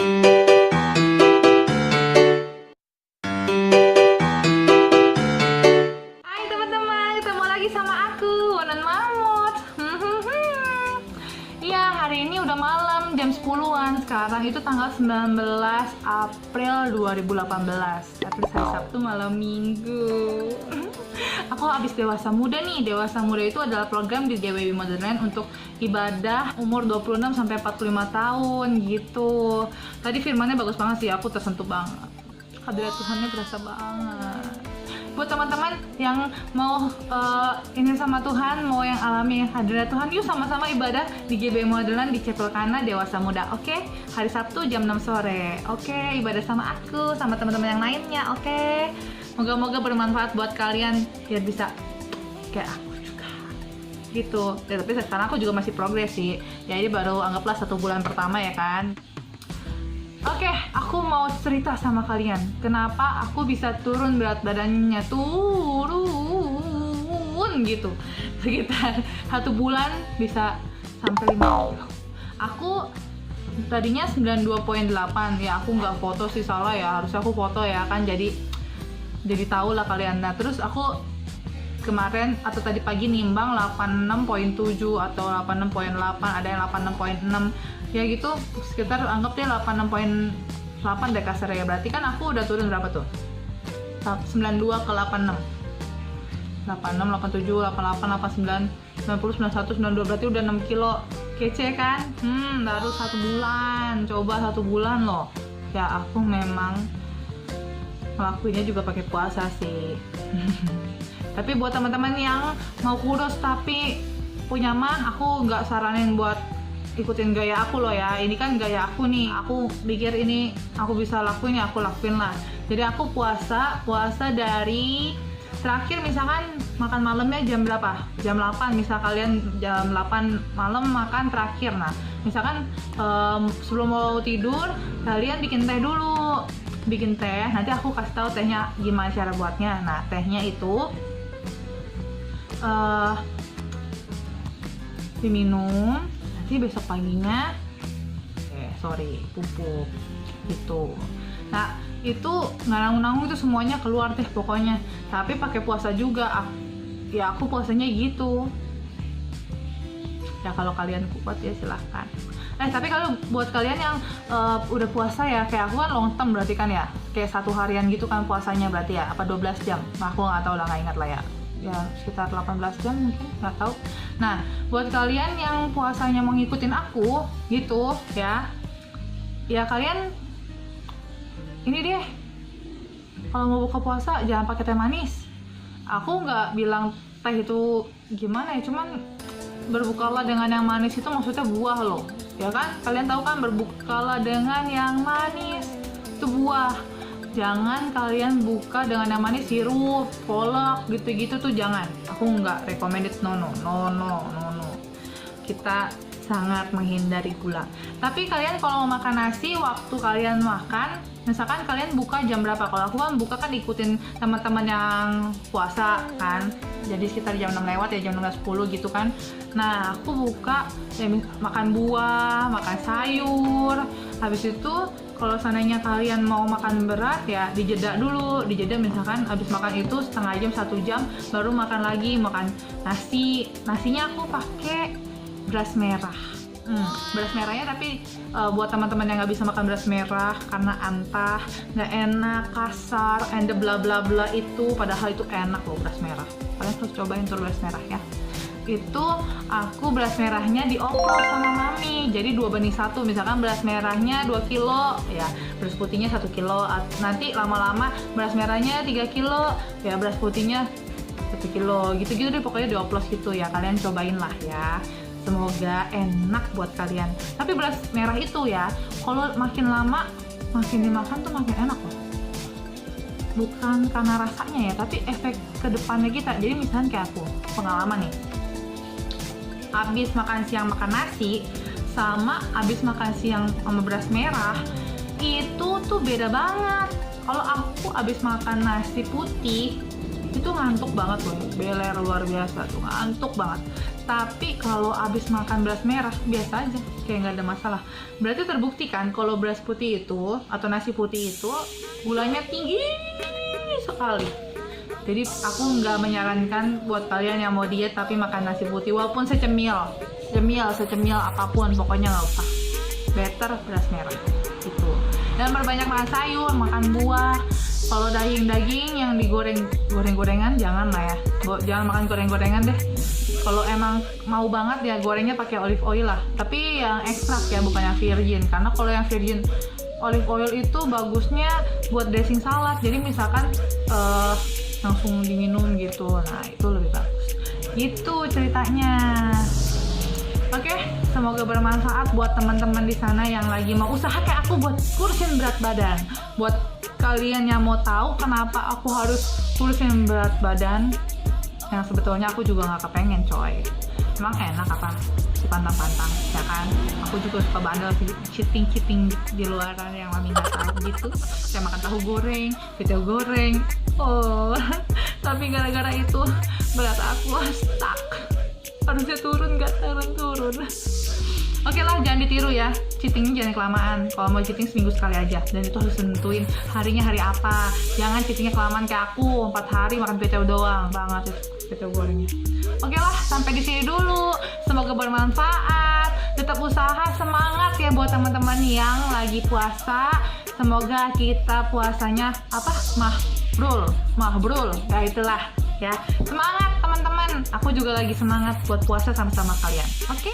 Hai teman-teman, ketemu lagi sama aku, Wonan Mamut. Iya, hari ini udah malam, jam 10-an. Sekarang itu tanggal 19 April 2018. Tapi hari Sabtu malam minggu. Aku habis Dewasa Muda nih. Dewasa Muda itu adalah program di GWB Motherland untuk ibadah umur 26 sampai 45 tahun gitu. Tadi firmannya bagus banget sih, aku tersentuh banget. Hadirat Tuhannya berasa banget. Buat teman-teman yang mau ini sama Tuhan, mau yang alami hadirat Tuhan, yuk sama-sama ibadah di GBM Motherland di Chapel Kana Dewasa Muda. Oke? Hari Sabtu jam 6 sore. Oke, ibadah sama aku, sama teman-teman yang lainnya. Oke? Moga-moga bermanfaat buat kalian biar bisa kayak aku juga gitu. Ya, tapi sekarang aku juga masih progres sih. Ya, ini baru anggaplah 1 bulan pertama ya kan. Oke, aku mau cerita sama kalian kenapa aku bisa turun berat badannya, turun gitu sekitar 1 bulan bisa sampai 5 kilo. Aku tadinya 92,8 ya, aku nggak foto sih, salah ya, harusnya aku foto ya kan, jadi tahu lah kalian. Nah terus aku kemarin atau tadi pagi nimbang 86,7 atau 86,8, ada yang 86,6 ya gitu, sekitar anggap dia 86,8 deh kasar ya. Berarti kan aku udah turun berapa tuh? 92 ke 86, 86, 87, 88, 89, 90, 91, 92, berarti udah 6 kilo. Kece kan? Baru 1 bulan, coba 1 bulan loh. Ya aku memang ngelakuinnya juga pakai puasa sih. Tapi buat teman-teman yang mau kurus tapi punya mah, aku nggak saranin buat ikutin gaya aku loh ya. Ini kan gaya aku nih, aku pikir ini aku bisa lakuin ya aku lakuin lah. Jadi aku puasa dari terakhir misalkan makan malamnya jam berapa? Jam 8, misal kalian jam 8 malam makan terakhir. Nah misalkan sebelum mau tidur kalian bikin teh dulu, bikin teh, nanti aku kasih tahu tehnya gimana cara buatnya. Nah tehnya itu diminum, nanti besok paginya pupuk gitu. Nah itu nggak nanggung-nanggung, itu semuanya keluar deh pokoknya. Tapi pakai puasa juga, ya aku puasanya gitu ya. Kalau kalian kuat ya silahkan. Tapi kalau buat kalian yang udah puasa ya, kayak aku kan long term berarti kan ya, kayak 1 harian gitu kan puasanya berarti ya, apa 12 jam, nah, aku nggak tahu lah, nggak ingat lah ya sekitar 18 jam mungkin, nggak tahu. Nah buat kalian yang puasanya mau ngikutin aku gitu ya kalian ini deh, kalau mau buka puasa jangan pakai teh manis. Aku nggak bilang teh itu gimana ya, cuman berbukalah dengan yang manis itu maksudnya buah loh ya kan. Kalian tahu kan, berbukalah dengan yang manis itu buah. Jangan kalian buka dengan yang manis, sirup, kolak gitu-gitu tuh jangan. Aku nggak recommended, no. Kita sangat menghindari gula. Tapi kalian kalau mau makan nasi, waktu kalian makan, misalkan kalian buka jam berapa? Kalau aku kan buka kan ikutin teman-teman yang puasa kan, jadi sekitar jam 6 lewat ya, jam 6:10 gitu kan. Nah aku buka ya, makan buah, makan sayur. Habis itu kalau seandainya kalian mau makan berat ya dijeda dulu, misalkan habis makan itu setengah jam 1 jam baru makan lagi, makan nasinya aku pakai beras merah. Beras merahnya tapi buat teman-teman yang nggak bisa makan beras merah karena antah, nggak enak, kasar, and bla bla bla itu, padahal itu enak loh beras merah. Kalian harus cobain tuh beras merah ya. Itu aku beras merahnya dioprol sama mami, jadi 2 banding 1. Misalkan beras merahnya 2 kilo ya, beras putihnya 1 kilo. Nanti lama-lama beras merahnya 3 kilo ya, beras putihnya 1 kilo gitu-gitu deh, pokoknya dioplos gitu ya. Kalian cobain lah ya, semoga enak buat kalian. Tapi beras merah itu ya, kalau makin lama makin dimakan tuh makin enak loh. Bukan karena rasanya ya, tapi efek kedepannya kita. Jadi misalnya kayak aku, pengalaman nih, abis makan siang makan nasi sama abis makan siang sama beras merah itu tuh beda banget. Kalau aku abis makan nasi putih itu ngantuk banget loh, beler luar biasa tuh, ngantuk banget. Tapi kalau abis makan beras merah biasa aja, kayak nggak ada masalah. Berarti terbukti kan kalau beras putih itu atau nasi putih itu gulanya tinggi sekali. Jadi aku nggak menyarankan buat kalian yang mau diet tapi makan nasi putih walaupun secemil apapun, pokoknya nggak usah. Better beras merah gitu. Dan berbanyak makan sayur, makan buah. Kalau daging yang goreng-gorengan jangan lah ya. Jangan makan goreng-gorengan deh. Kalau emang mau banget ya gorengnya pakai olive oil lah. Tapi yang ekstrak ya, bukan yang virgin. Karena kalau yang virgin olive oil itu bagusnya buat dressing salad. Jadi misalkan langsung diminum gitu. Nah, itu lebih bagus. Gitu ceritanya. Oke, semoga bermanfaat buat teman-teman di sana yang lagi mau usaha kayak aku buat kurusin berat badan. Buat kalian yang mau tahu kenapa aku harus kurusin berat badan, yang sebetulnya aku juga nggak kepengen coy. Emang enak apa si pantang-pantang, ya kan? Aku juga suka bandel cheating di luaran yang mami nggak tahu gitu. Kayak makan tahu goreng, kecil goreng. Oh, tapi gara-gara itu berat aku stuck. Harusnya turun, nggak turun. Oke lah, jangan ditiru ya. Cheatingnya jangan kelamaan. Kalau mau cheating seminggu sekali aja. Dan itu harus tentuin harinya hari apa. Jangan cheatingnya kelamaan kayak aku 4 hari makan PCL doang. Banget itu PCL gorengnya. Oke lah, sampai di sini dulu. Semoga bermanfaat. Tetap usaha, semangat ya buat teman-teman yang lagi puasa. Semoga kita puasanya Mahbrul. Ya itulah ya. Semangat teman-teman. Aku juga lagi semangat buat puasa sama-sama kalian. Oke?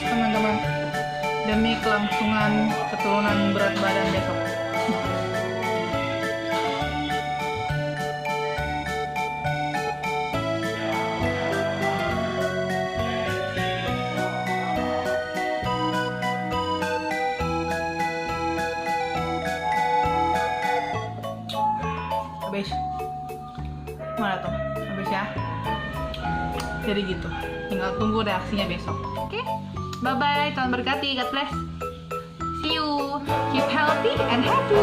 harus teman-teman, demi kelangsungan keturunan berat badan besok. Habis mana tuh? Habis ya. Jadi gitu, tinggal tunggu reaksinya besok. Oke, bye bye, Tuhan berkati, God bless, see you, keep healthy and happy.